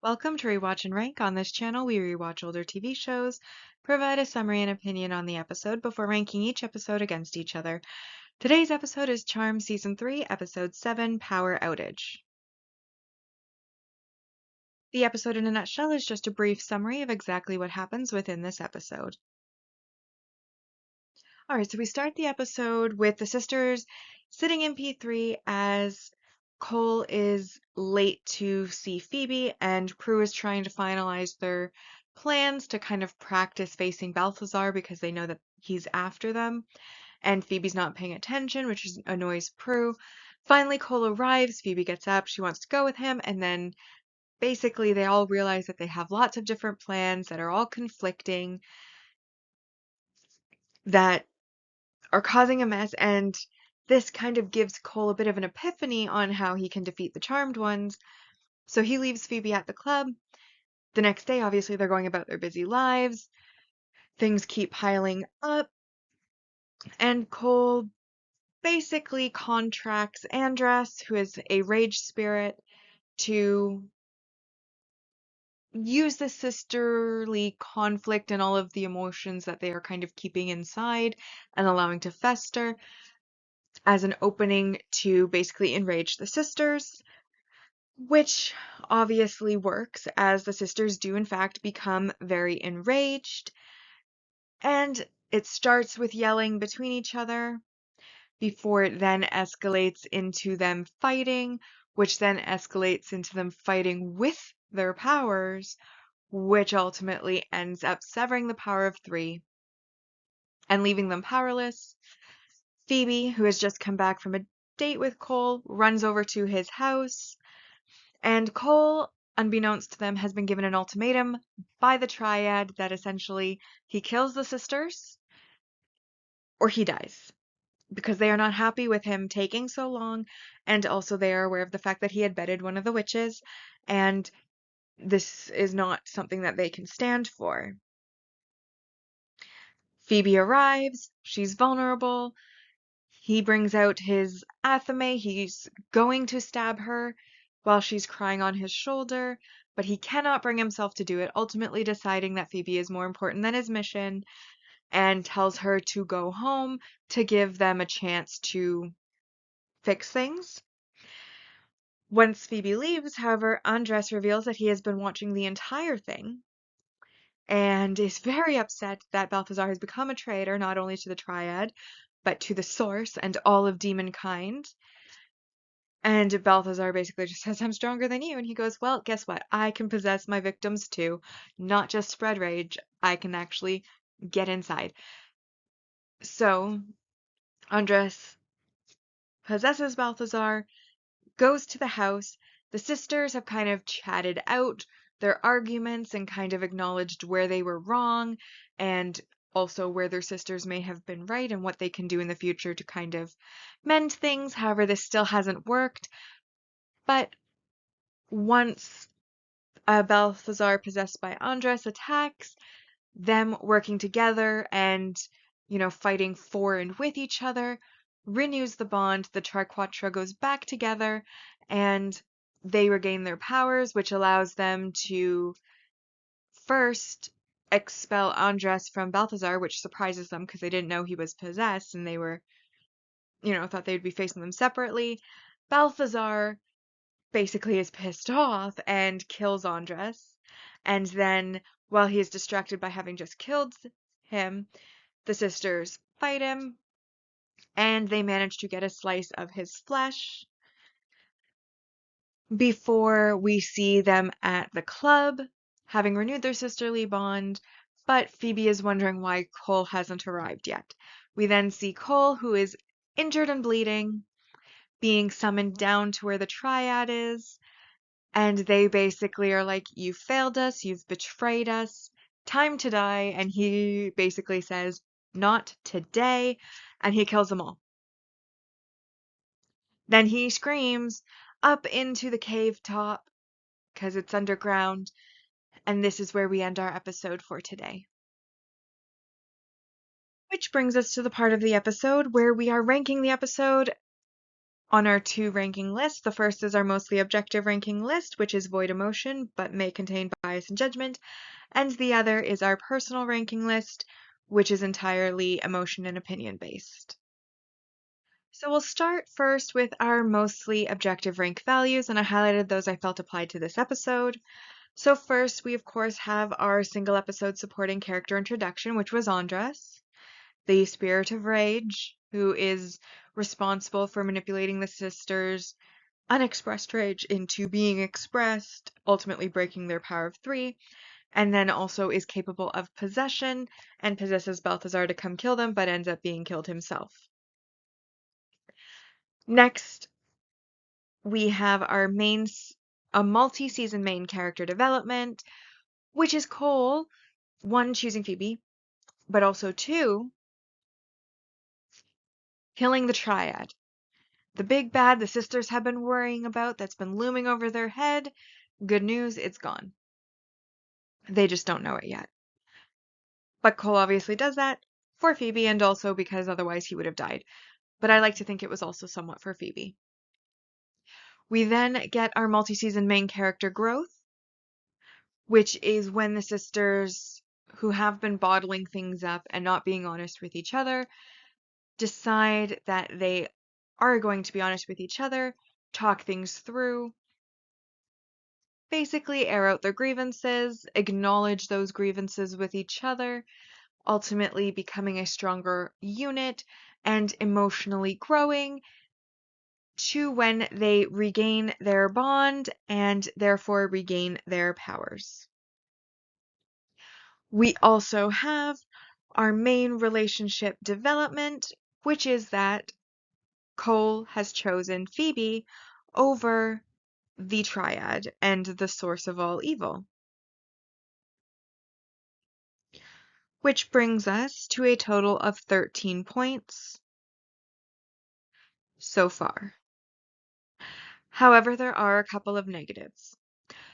Welcome to Rewatch and Rank. On this channel, we rewatch older TV shows, provide a summary and opinion on the episode before ranking each episode against each other. Today's episode is Charmed Season 3, Episode 7, Power Outage. The episode in a nutshell is just a brief summary of exactly what happens within this episode. Alright, so we start the episode with the sisters sitting in P3 as Cole is late to see Phoebe, and Prue is trying to finalize their plans to kind of practice facing Balthazar because they know that he's after them, and Phoebe's not paying attention, which annoys Prue. Finally, Cole arrives, Phoebe gets up, she wants to go with him, and then basically they all realize that they have lots of different plans that are all conflicting, that are causing a mess, and this kind of gives Cole a bit of an epiphany on how he can defeat the Charmed Ones. So he leaves Phoebe at the club. The next day, obviously, they're going about their busy lives. Things keep piling up, and Cole basically contracts Andress, who is a rage spirit, to use the sisterly conflict and all of the emotions that they are kind of keeping inside and allowing to fester as an opening to basically enrage the sisters, which obviously works, as the sisters do in fact become very enraged, and it starts with yelling between each other before it then escalates into them fighting, which then escalates into them fighting with their powers, which ultimately ends up severing the power of three and leaving them powerless. Phoebe, who has just come back from a date with Cole, runs over to his house, and Cole, unbeknownst to them, has been given an ultimatum by the Triad that essentially he kills the sisters or he dies, because they are not happy with him taking so long, and also they are aware of the fact that he had bedded one of the witches, and this is not something that they can stand for. Phoebe arrives, she's vulnerable, he brings out his athame, he's going to stab her while she's crying on his shoulder, but he cannot bring himself to do it, ultimately deciding that Phoebe is more important than his mission, and tells her to go home to give them a chance to fix things. Once Phoebe leaves, however, Andress reveals that he has been watching the entire thing and is very upset that Balthazar has become a traitor not only to the Triad, but to the Source and all of demonkind. And Balthazar basically just says, I'm stronger than you. And he goes, well, guess what? I can possess my victims too, not just spread rage. I can actually get inside. So Andres possesses Balthazar, goes to the house. The sisters have kind of chatted out their arguments and kind of acknowledged where they were wrong, and also where their sisters may have been right and what they can do in the future to kind of mend things. However, this still hasn't worked. But once Balthazar, possessed by Andres, attacks, them working together and, fighting for and with each other renews the bond. The Triquetra goes back together and they regain their powers, which allows them to first expel Andres from Balthazar, which surprises them because they didn't know he was possessed and they were, thought they would be facing them separately. Balthazar basically is pissed off and kills Andres. And then, while he is distracted by having just killed him, the sisters fight him, and they manage to get a slice of his flesh before we see them at the club, having renewed their sisterly bond, but Phoebe is wondering why Cole hasn't arrived yet. We then see Cole, who is injured and bleeding, being summoned down to where the Triad is, and they basically are like, you failed us, you've betrayed us, time to die, and he basically says, not today, and he kills them all. Then he screams up into the cave top, because it's underground, and this is where we end our episode for today. Which brings us to the part of the episode where we are ranking the episode On our 2 ranking list, the first is our mostly objective ranking list, which is void emotion but may contain bias and judgment, and the other is our personal ranking list, which is entirely emotion and opinion based. So we'll start first with our mostly objective rank values, and I highlighted those I felt applied to this episode. So first, we of course have our single episode supporting character introduction, which was Andres, the spirit of rage, who is responsible for manipulating the sisters' unexpressed rage into being expressed, ultimately breaking their power of 3, and then also is capable of possession and possesses Balthazar to come kill them, but ends up being killed himself. Next, we have our a multi-season main character development, which is Cole, 1, choosing Phoebe, but also 2, killing the Triad. The big bad the sisters have been worrying about that's been looming over their head. Good news, it's gone. They just don't know it yet. But Cole obviously does that for Phoebe and also because otherwise he would have died. But I like to think it was also somewhat for Phoebe. We then get our multi-season main character growth, which is when the sisters who have been bottling things up and not being honest with each other decide that they are going to be honest with each other, talk things through, basically air out their grievances, acknowledge those grievances with each other, ultimately becoming a stronger unit and emotionally growing to when they regain their bond and therefore regain their powers. We also have our main relationship development, which is that Cole has chosen Phoebe over the Triad and the source of all evil. Which brings us to a total of 13 points so far. However, there are a couple of negatives.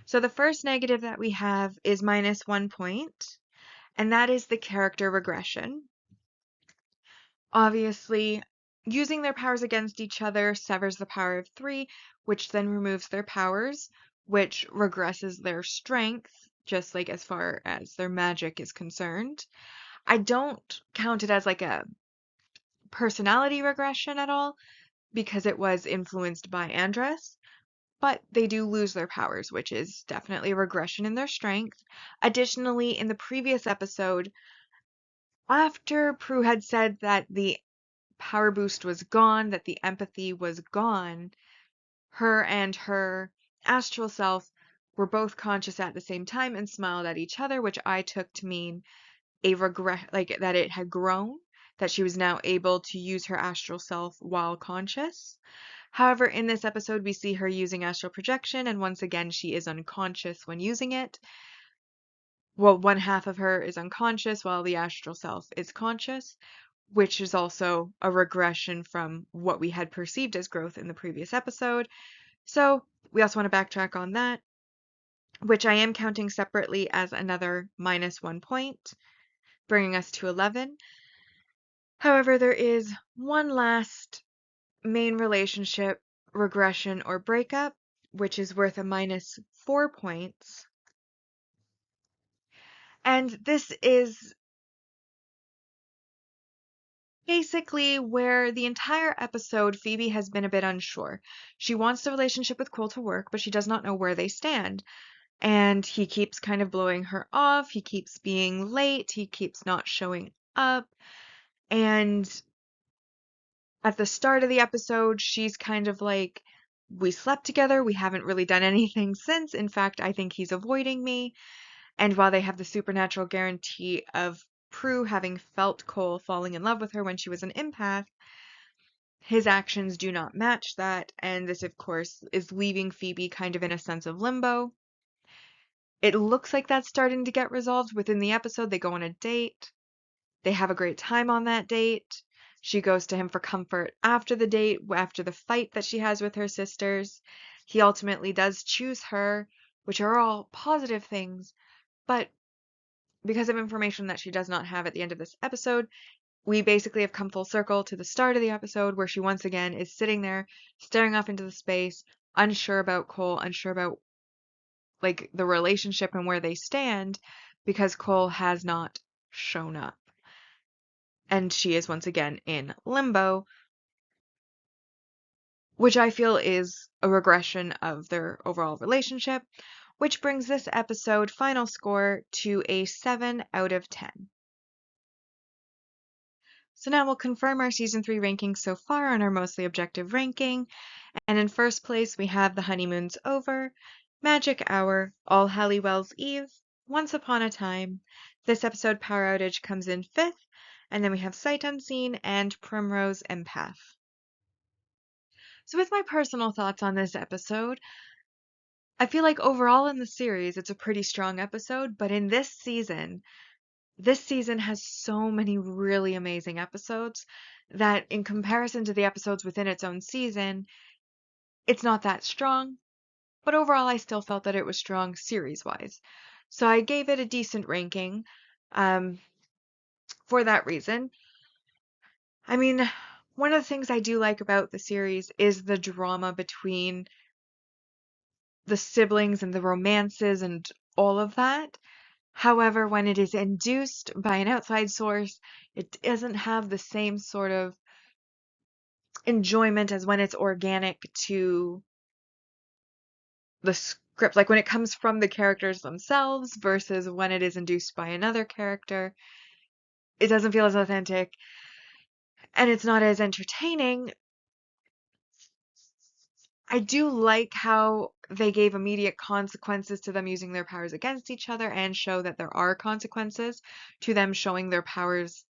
So the first negative that we have is -1 point, and that is the character regression. Obviously, using their powers against each other severs the power of 3, which then removes their powers, which regresses their strength, just like as far as their magic is concerned. I don't count it as like a personality regression at all, because it was influenced by Andres, but they do lose their powers, which is definitely a regression in their strength. Additionally, in the previous episode, after Prue had said that the power boost was gone, that the empathy was gone, her and her astral self were both conscious at the same time and smiled at each other, which I took to mean a regret, like that it had grown, that she was now able to use her astral self while conscious. However, in this episode, we see her using astral projection, and once again, she is unconscious when using it. Well, one half of her is unconscious while the astral self is conscious, which is also a regression from what we had perceived as growth in the previous episode. So we also want to backtrack on that, which I am counting separately as another -1 point, bringing us to 11. However, there is one last main relationship regression or breakup, which is worth a -4 points. And this is basically where the entire episode Phoebe has been a bit unsure. She wants the relationship with Cole to work, but she does not know where they stand. And he keeps kind of blowing her off, he keeps being late, he keeps not showing up. And at the start of the episode, she's kind of like, we slept together, we haven't really done anything since. In fact, I think he's avoiding me. And while they have the supernatural guarantee of Prue having felt Cole falling in love with her when she was an empath, his actions do not match that, and this, of course, is leaving Phoebe kind of in a sense of limbo. It looks like that's starting to get resolved within the episode. They go on a date. They have a great time on that date. She goes to him for comfort after the date, after the fight that she has with her sisters. He ultimately does choose her, which are all positive things, but because of information that she does not have at the end of this episode, we basically have come full circle to the start of the episode where she once again is sitting there staring off into the space, unsure about Cole, unsure about like the relationship and where they stand because Cole has not shown up. And she is once again in limbo, which I feel is a regression of their overall relationship, which brings this episode final score to a 7 out of 10. So now we'll confirm our season 3 rankings so far on our mostly objective ranking. And in first place, we have The Honeymoon's Over, Magic Hour, All Halliwell's Eve, Once Upon a Time. This episode, Power Outage, comes in fifth. And then we have Sight Unseen and Primrose Empath. So with my personal thoughts on this episode, I feel like overall in the series, it's a pretty strong episode, but in this season has so many really amazing episodes that in comparison to the episodes within its own season, it's not that strong, but overall I still felt that it was strong series-wise. So I gave it a decent ranking um, for that reason. I mean, one of the things I do like about the series is the drama between the siblings and the romances and all of that. However, when it is induced by an outside source, it doesn't have the same sort of enjoyment as when it's organic to the script. Like when it comes from the characters themselves versus when it is induced by another character, it doesn't feel as authentic and it's not as entertaining. I do like how they gave immediate consequences to them using their powers against each other and show that there are consequences to them showing their powers,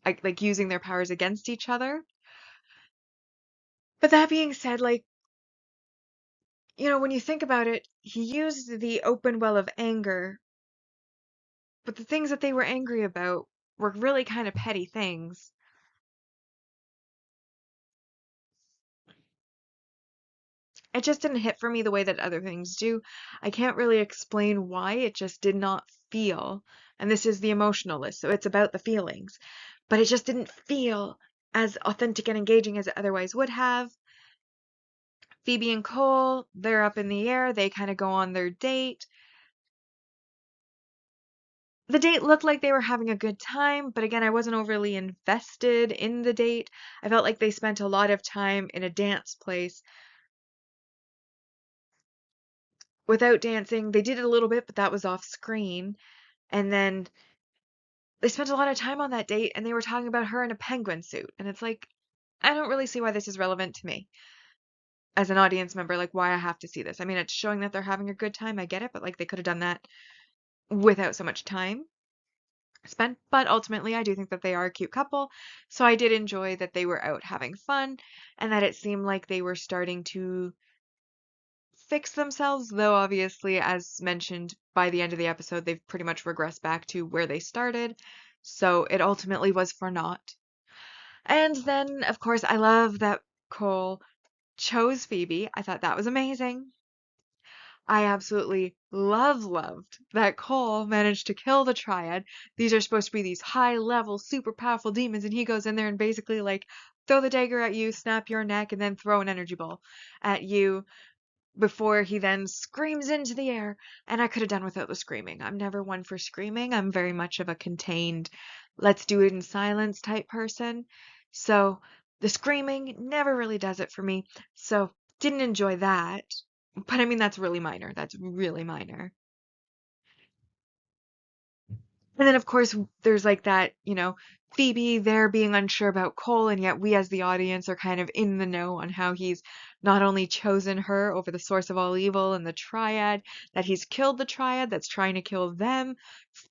like using their powers against each other. But that being said, like, when you think about it, he used the open well of anger, but the things that they were angry about were really kind of petty things. It just didn't hit for me the way that other things do. I can't really explain why, it just did not feel. And this is the emotional list, so it's about the feelings. But it just didn't feel as authentic and engaging as it otherwise would have. Phoebe and Cole, they're up in the air. They kind of go on their date. The date looked like they were having a good time, but again, I wasn't overly invested in the date. I felt like they spent a lot of time in a dance place without dancing. They did it a little bit, but that was off screen. And then they spent a lot of time on that date and they were talking about her in a penguin suit. And it's like, I don't really see why this is relevant to me as an audience member, like why I have to see this. I mean, it's showing that they're having a good time. I get it, but like they could have done that without so much time spent. But ultimately, I do think that they are a cute couple. So I did enjoy that they were out having fun and that it seemed like they were starting to fix themselves, though obviously, as mentioned, by the end of the episode, they've pretty much regressed back to where they started. So it ultimately was for naught. And then, of course, I love that Cole chose Phoebe. I thought that was amazing. I absolutely loved that Cole managed to kill the Triad. These are supposed to be these high level, super powerful demons, and he goes in there and basically like throw the dagger at you, snap your neck, and then throw an energy ball at you before he then screams into the air. And I could have done without the screaming. I'm never one for screaming. I'm very much of a contained, let's do it in silence type person. So the screaming never really does it for me. So didn't enjoy that. But I mean, that's really minor. That's really minor. And then, of course, there's like that, Phoebe there being unsure about Cole, and yet we as the audience are kind of in the know on how he's not only chosen her over the source of all evil and the Triad, that he's killed the Triad that's trying to kill them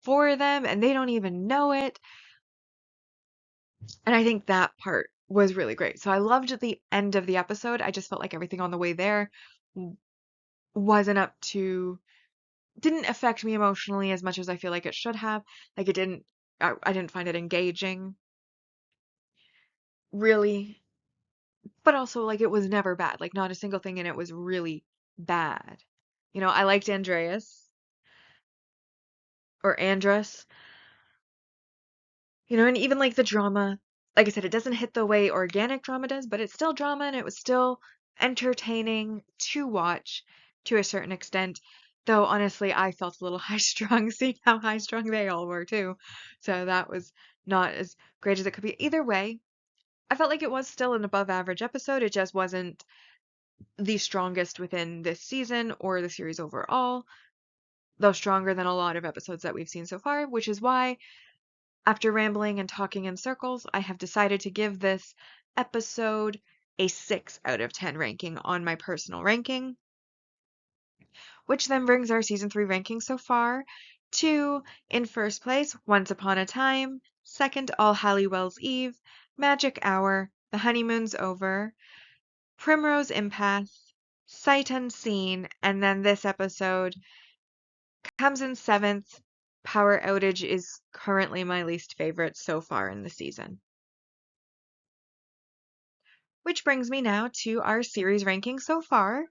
for them, and they don't even know it. And I think that part was really great. So I loved the end of the episode. I just felt like everything on the way there wasn't up to didn't affect me emotionally as much as I feel like it should have. Like it didn't I didn't find it engaging really, but also like it was never bad. Like not a single thing in it was really bad. I liked Andreas or Andress, and even like the drama like I said, it doesn't hit the way organic drama does, but it's still drama and it was still entertaining to watch to a certain extent. Though honestly, I felt a little high strung seeing how high strung they all were too. So that was not as great as it could be. Either way, I felt like it was still an above average episode. It just wasn't the strongest within this season or the series overall, though stronger than a lot of episodes that we've seen so far, which is why, after rambling and talking in circles, I have decided to give this episode a 6 out of 10 ranking on my personal ranking, which then brings our season 3 ranking so far to, in first place, Once Upon a Time, second, All Halliwell's Eve, Magic Hour, The Honeymoon's Over, Primrose Empath, Sight Unseen, and then this episode comes in seventh. Power Outage is currently my least favorite so far in the season. Which brings me now to our series ranking so far.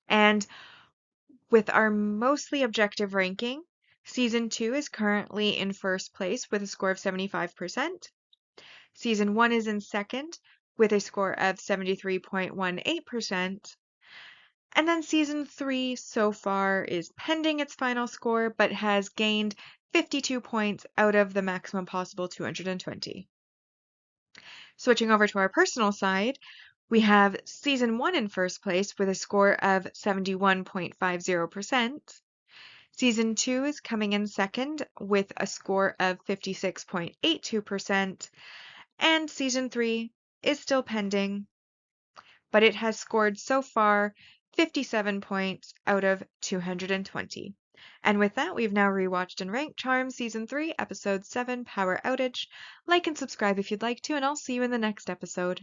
And with our mostly objective ranking, Season 2 is currently in first place with a score of 75%. Season 1 is in second with a score of 73.18%. And then Season 3 so far is pending its final score, but has gained 52 points out of the maximum possible 220. Switching over to our personal side, we have Season 1 in first place with a score of 71.50%. Season 2 is coming in second with a score of 56.82%. And Season 3 is still pending, but it has scored so far 57 points out of 220. And with that, we've now rewatched and ranked Charmed Season 3, Episode 7, Power Outage. Like and subscribe if you'd like to, and I'll see you in the next episode.